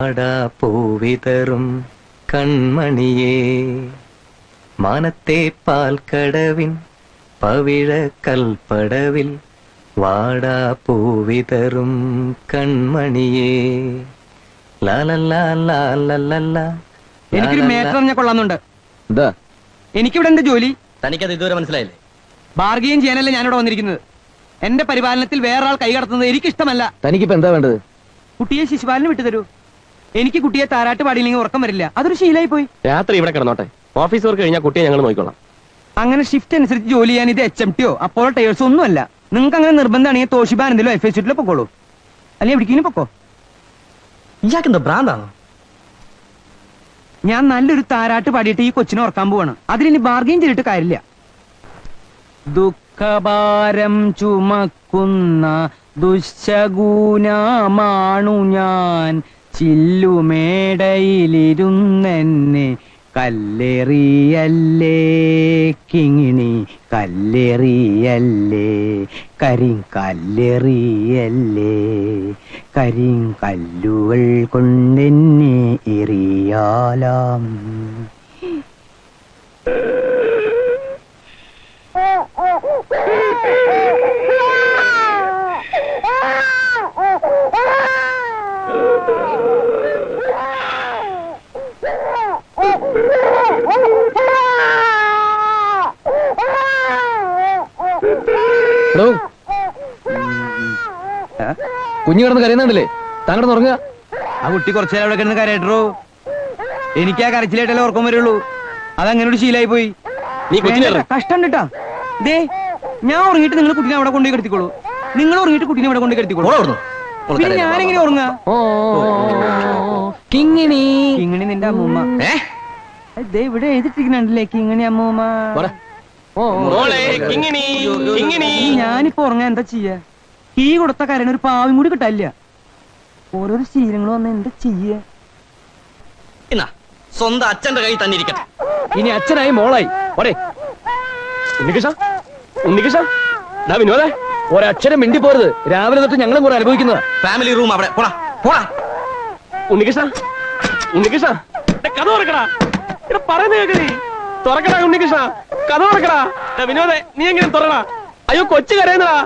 ആടാ പൂവിതറും കൺമണിയേ മാനത്തെ പാൽക്കടവിൻ പവിഴ കൽപ്പടവിൽ വാടാ പൂവിതറും കൺമണിയേ ലാലല്ലാ ലാലല്ലാ. എനിക്കൊരു മേറ്റർ ഞാൻ കൊള്ളാന്നുണ്ട്. എന്താ? എനിക്കിവിടെ എന്ത് ജോലി? തനിക്കത് ഇതുവരെ മനസ്സിലായില്ലേ? ബാർഗെയിൻ ചെയ്യാനല്ലേ ഞാനിവിടെ വന്നിരിക്കുന്നത്. എന്റെ പരിപാലനത്തിൽ വേറൊരാൾ കൈ കടത്തുന്നത് എനിക്കിഷ്ടമല്ല. തനിക്കിപ്പോ എന്താ വേണ്ടത്? കുട്ടിയെ ശിശുപാലനം വിട്ടുതരൂ. എനിക്ക് കുട്ടിയെ താരാട്ട് പാടിയില്ലെങ്കിൽ ഉറക്കം വരില്ല. അതൊരു ശീലമായി പോയി. രാത്രി ഇവിടെ കിടന്നോട്ടെ. ഓഫീസ് വർക്ക് കഴിഞ്ഞാൽ കുട്ടിയെ ഞങ്ങൾ നോക്കിക്കോളാം. അങ്ങനെ ഷിഫ്റ്റ് അനുസരിച്ച് ജോലി ചെയ്യാൻ ഇത് HMTയോ അപ്പോളോ ടയേഴ്സോ ഒന്നുമല്ല. നിങ്ങൾക്ക് അങ്ങനെ നിർബന്ധമാണെങ്കിൽ തോഷിബാൻ എന്തെങ്കിലും FSCలో പൊക്കോളൂ, അല്ലെങ്കിൽ എവിടേക്കെങ്കിലും പൊക്കോ. ഇയാൾക്കെന്താ ഭ്രാന്താണോ? ഞാൻ നല്ലൊരു താരാട്ട് പാടിയിട്ട് ഈ കൊച്ചിനെ ഉറക്കാൻ പോവാണ്. അതിനി ബാർഗെയിൻ ചെയ്തിട്ട് കാര്യമില്ല. ദുഃഖഭാരം ചുമക്കുന്ന ദുശ്ശഗുണമാണു ഞാൻ, ചില്ലുമേടയിലിരുന്നെന്നെ കല്ലെറിയല്ലേ കിങ്ങിണി, കല്ലെറിയല്ലേ കരിങ്കല്ലെറിയല്ലേ, കരിങ്കല്ലുകൾ കൊണ്ടെന്നെ എറിയാലാം. കുഞ്ഞു കിടന്ന് കരയുന്നുണ്ടല്ലേ? താങ്കളുടെ ഉറങ്ങുക. ആ കുട്ടി കുറച്ചു നേരം അവിടെ കിടന്ന് കരയട്ടോ. എനിക്ക് ആ കരച്ചിലായിട്ടല്ലേ ഉറക്കം വരുള്ളൂ. അതങ്ങനെ ഒരു ശീലായി പോയി. കഷ്ടം കേട്ടാ. ദേ, ഞാൻ ഉറങ്ങിയിട്ട് നിങ്ങൾ കുട്ടീനെ അവിടെ കൊണ്ടുപോയി കിടത്തിക്കോളൂ. നിങ്ങൾ ഉറങ്ങിയിട്ട് കുട്ടീനെ ഇവിടെ കൊണ്ടുപോയി കിടത്തിക്കോളൂ. പിന്നെ ഞാനെങ്ങനെ ഉറങ്ങാ? കിങ്ങിണി കിങ്ങിണി നിന്റെ അമ്മൂമ്മ. ദേ ഇവിടെ എഴുതിട്ടിരിക്കുന്നുണ്ടല്ലേ കിങ്ങിണി അമ്മൂമ്മ. ഞാനിപ്പോ ഉറങ്ങാൻ എന്താ ചെയ്യാ? ഈ കൊടുത്ത കരണ് ഒരു പാവം കൂടി കിട്ടാനില്ല. ഓരോരോ ശീലങ്ങൾ വന്ന എന്താ ചെയ്യാ? സ്വന്തം അച്ഛന്റെ കൈ തന്നെ ഇരിക്കട്ടെ. ഇനി അച്ഛനായി മോളായി. ഉണ്ണികൃഷ്ണ വിനോദേ, ഒരക്ഷരം മിണ്ടി പോരുത്. രാവിലെ തൊട്ട് ഞങ്ങളും കൂടെ അനുഭവിക്കുന്നതാ. ഫാമിലി റൂം അവിടെ പോടാ പോടാ. ഉണ്ണികൃഷ്ണ കഥ തുറക്കടാ. പറയുന്ന കേൾക്കണേ. തുറക്കടാ ഉണ്ണികൃഷ്ണ, കഥ തുറക്കടാ. വിനോദേ, നീ എങ്ങനെ തുറക്കടാ? അയ്യോ, കൊച്ചു കരയുന്നടാ.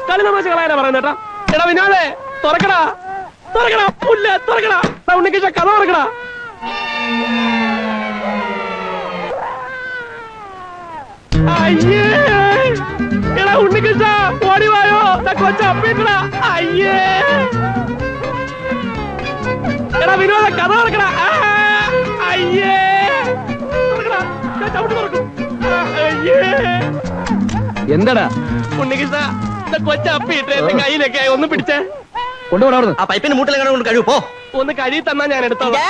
കളി തമാശ കളയാനാ പറയുന്നേട്ടാ. എടാ വിനോദേ, തുറക്കടാ പുല്ല, തുറക്കടാ. ഉണ്ണികൃഷ്ണ കഥ തുറക്കടാ. അയ്യേ, എടാ ഉണ്ണികൃഷ്ണ ഓടിവായോ, കൊച്ചപ്പിട്ടടാ. അയ്യേ, എടാ വിനോദ കഥ തുറക്കടാ. അയ്യേ, എന്താടാ ഉണ്ണികൃഷ്ണ, കൊച്ചപ്പിട്ട് എന്റെ കയ്യിലൊക്കെ ഒന്ന് പിടിച്ചേ. കൊണ്ടുപോടാ. ആ പൈപ്പിന്റെ മൂട്ടിലെങ്ങനെ കൊണ്ട് കഴിവ് പോ. ഒന്ന് കഴുകി തന്നാ ഞാൻ എടുത്തോളാം.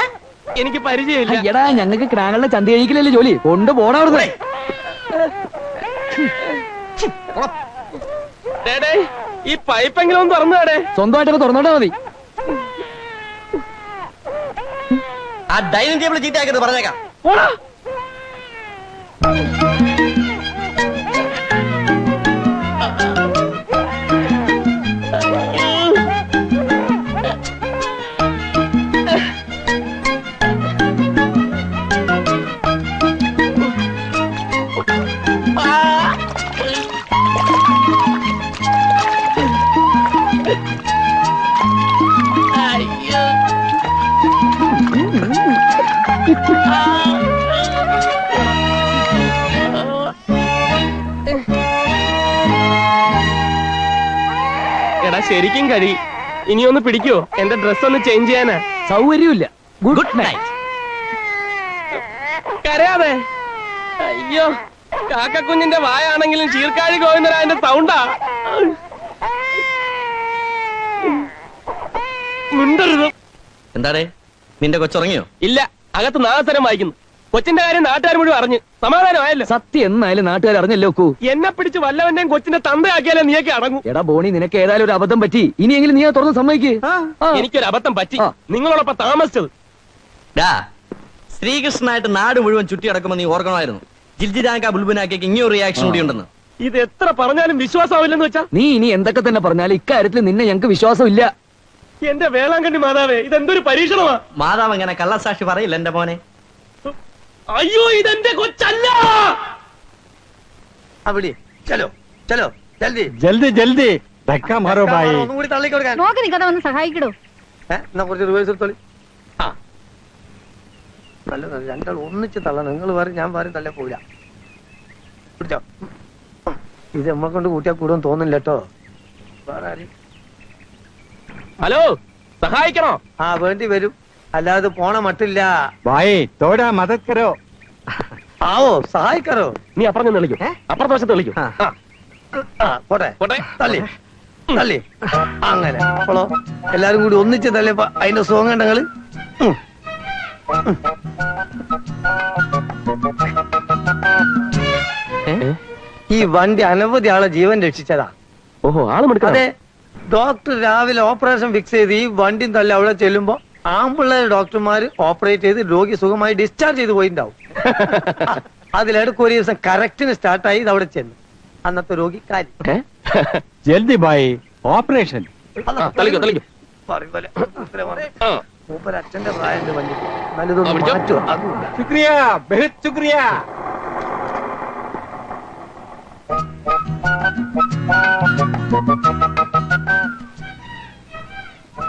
എനിക്ക് പരിചയമില്ല. എടാ, ഞങ്ങൾക്ക് ക്രാങ്ങളുടെ ചന്ത കഴിക്കലല്ലേ ജോലി. കൊണ്ടുപോടാ. ഈ പൈപ്പെങ്കിലും ഒന്ന് തുറന്നേ. സ്വന്തമായിട്ടൊക്കെ തുറന്നോട്ടാ മതി. ആ ഡൈനിങ് ടേബിൾ ചീത്തയാക്കരുത്, പറഞ്ഞേക്കാം. എടാ, ശരിക്കും കഴി. ഇനി ഒന്ന് പിടിക്കോ? എന്റെ ഡ്രസ് ഒന്ന് ചേഞ്ച് ചെയ്യാനാ. സൗകര്യമില്ല. Good night. കരയാതെ. അയ്യോ, കാക്കക്കുഞ്ഞിന്റെ വായാണെങ്കിലും ചീർക്കാഴി ഗോവിന്ദരായന്റെ സൗണ്ടാ. മിണ്ടരുത്. എന്താടേ, നിന്റെ കൊച്ചുറങ്ങിയോ? ഇല്ല, അകത്ത് നാഗസ്വരം വായിക്കുന്നു. കൊച്ചിന്റെ കാര്യം നാട്ടുകാർ മുഴുവൻ അറിഞ്ഞ് സമാധാനമായല്ലോ. സത്യം എന്നായാലും നാട്ടുകാർ അറിഞ്ഞല്ലോ. എന്നെ പിടിച്ച് വല്ലവന്റെയും കൊച്ചിന്റെ തന്തയാക്കിയാലേ നീയൊക്കെ അടങ്ങൂ. എടാ ബോണി, നിനക്ക് ഏതായാലും ഒരു അബദ്ധം പറ്റി. ഇനിയെങ്കിലും നീ തുറന്ന് സമ്മതിക്ക്. എനിക്കൊരു അബദ്ധം പറ്റി. നിങ്ങളോടൊപ്പം താമസിച്ചത്. ശ്രീകൃഷ്ണനായിട്ട് നാട് മുഴുവൻ ചുറ്റി അടക്കുമ്പോൾ നീ ഓർക്കണമായിരുന്നു. ജിൽജിരാങ്ക ബുൽബുനാക്കിക്ക് ഇങ്ങനൊരു റിയാക്ഷൻ കൂടി ഉണ്ടെന്ന്. ഇത് എത്ര പറഞ്ഞാലും വിശ്വാസമാവില്ലെന്ന് വെച്ചാ? നീ ഇനി എന്തൊക്കെ തന്നെ പറഞ്ഞാലും ഇക്കാര്യത്തിൽ നിന്നെ ഞങ്ങൾക്ക് വിശ്വാസമില്ല. എന്റെ വേളാങ്കണ്ണി മാതാവേ ഇതെന്തൊരു പരീക്ഷണമാ. മാതാവ് അങ്ങനെ കള്ളസാക്ഷി പറയില്ല എന്റെ മോനെ. അയ്യോ ഇതെന്റെ കൊച്ചല്ല. അവിടെ ചലോ ചലോ ജൽദി ജൽദി ജൽദി ധക്ക മാറോ ഭായി. ഒന്നും കൂടി തള്ളിക്കൊടുക്കാൻ. നോക്ക് നിൽക്കാതെ വന്ന് സഹായിക്കടോ. എന്നാ കുറച്ച് റിവേഴ്സ് എടുത്തോളി. ആ നല്ല രണ്ടാൾ ഒന്നിച്ച് തള്ളണം. നിങ്ങൾ പറയും ഞാൻ പറയും തള്ളേ പോവില്ല. പിടിച്ചോ. ഇത് നമ്മളെ കൊണ്ട് കൂട്ടിയാൽ കൂടുമെന്ന് തോന്നില്ല കേട്ടോ. വേറെ ആരും ഹലോ സഹായിക്കണോ? ആ വേണ്ടി വരും, അല്ലാതെ പോണ മട്ടില്ല. ഭായി തോടാ മദത് കരോ. ആവോ സഹായിക്കാറോ. നീ അപ്പുറം തെളിക്കും, അപ്പുറത്തെ വശത്ത് തെളിക്കും. ആ പോട്ടെ പോട്ടെ. തള്ളി തള്ളി അങ്ങനെ അപ്പോളോ എല്ലാരും കൂടി ഒന്നിച്ച് തള്ളിയപ്പോ അതിന്റെ സുഖം കണ്ടങ്ങള്. ഈ വണ്ടി അനവധി ആളെ ജീവൻ രക്ഷിച്ചതാ. ഓഹോ ആള് എടുക്കാതെ. അതെ, ഡോക്ടർ രാവിലെ ഓപ്പറേഷൻ ഫിക്സ് ചെയ്ത് ഈ വണ്ടിയും തള്ളി അവിടെ ചെല്ലുമ്പോ ആമ്പിള്ളേർ ഡോക്ടർമാര് ഓപ്പറേറ്റ് ചെയ്ത് രോഗി സുഖമായി ഡിസ്ചാർജ് ചെയ്ത് പോയിട്ടുണ്ടാവും. അതിലിടക്ക് ഒരു ദിവസം കറക്റ്റിന് സ്റ്റാർട്ടായി ഇത് അവിടെ ചെന്നു. അന്നത്തെ രോഗി കാര്യം ജൽദി ഭായി ഓപ്പറേഷൻ. തെളിക്കും തെളിക്കും. മൂപ്പര് അച്ഛന്റെ പ്രായന്റെ വണ്ടി നല്ലതൊന്നും മാറ്റുമോ അതുമില്ല. ശുക്രിയ ബഹുത് ശുക്രിയ.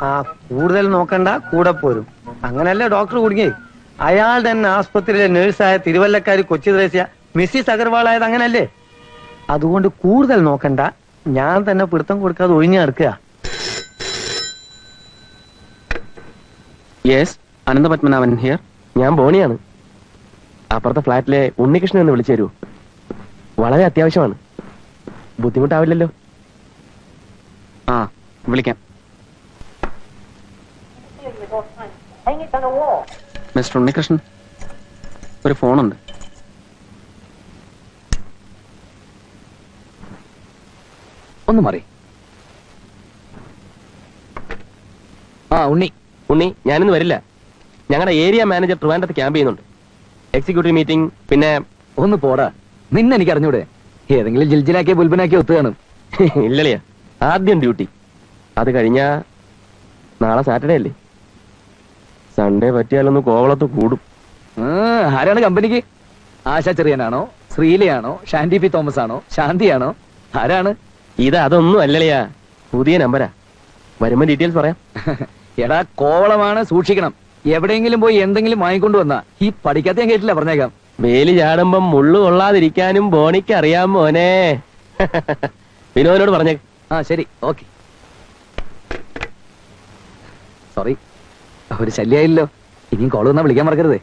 ആ കൂടുതൽ നോക്കണ്ട, കൂടെ പോരും. അങ്ങനല്ലേ ഡോക്ടർ കുടുങ്ങി. അയാൾ തന്നെ ആസ്പത്രിയിലെ നേഴ്സായ തിരുവല്ലക്കാരി കൊച്ചി ത്രേസ്യ മിസ്സിസ് അഗർവാൾ ആയത് അങ്ങനല്ലേ. അതുകൊണ്ട് കൂടുതൽ നോക്കണ്ട, ഞാൻ തന്നെ പിടുത്തം കൊടുക്കാതെ ഒഴിഞ്ഞു നടക്കുക. Yes Ananthapadmanabhan here. ഞാൻ ബോണിയാണ്. അപ്പുറത്തെ ഫ്ലാറ്റിലെ ഉണ്ണികൃഷ്ണൻ എന്ന് വിളിച്ചു തരൂ. വളരെ അത്യാവശ്യമാണ്. ബുദ്ധിമുട്ടാവില്ലല്ലോ? ആ വിളിക്കാം. മിസ്റ്റർ ഉണ്ണികൃഷ്ണൻ, ഒരു ഫോണുണ്ട്. ഒന്ന് മാറി. ആ ഉണ്ണി. ഉണ്ണി ഞാനിന്ന് വരില്ല. ഞങ്ങളുടെ ഏരിയ മാനേജർ ട്രിവാൻഡ്രത്ത് ക്യാമ്പ് ചെയ്യുന്നുണ്ട്. Executive meeting. പിന്നെ ഒന്ന് പോടാ, നിന്നെ എനിക്ക് അറിഞ്ഞൂടെ? ഏതെങ്കിലും ജിൽജിലാക്കിയ ബുൽബനാക്കിയ ഒത്തു കാണും. ഇല്ലല്ലയാ, ആദ്യം ഡ്യൂട്ടി. അത് കഴിഞ്ഞാ നാളെ സാറ്റർഡേ അല്ലേ? സൺഡേ പറ്റിയാലൊന്ന് കോവളത്ത് കൂടും. ആരാണ് കമ്പനിക്ക്? ആശാ ചെറിയനാണോ, ശ്രീലയാണോ, ഷാൻഡി പി തോമസ് ആണോ, ശാന്തിയാണോ, ആരാണ്? ഇത് അതൊന്നും അല്ലല്ലയാ, പുതിയ നമ്പരാ. വരുമ്പോ ഡീറ്റെയിൽസ് പറയാം. എടാ കോവളമാണ്, സൂക്ഷിക്കണം. എവിടെയെങ്കിലും പോയി എന്തെങ്കിലും വാങ്ങിക്കൊണ്ടു വന്നാ ഈ പഠിക്കാത്ത ഞാൻ കേട്ടില്ല, പറഞ്ഞേക്കാം. വേലി ചാടുമ്പം മുള്ളു കൊള്ളാതിരിക്കാനും ബോണിക്ക് അറിയാം മോനെ. വിനോദിനോട് പറഞ്ഞേ. ആ ശരി, ഓക്കെ. സോറി, ഒരു ശല്യായില്ലോ. ഇനിയും കോൾ വന്നാ വിളിക്കാൻ മറക്കരുത്.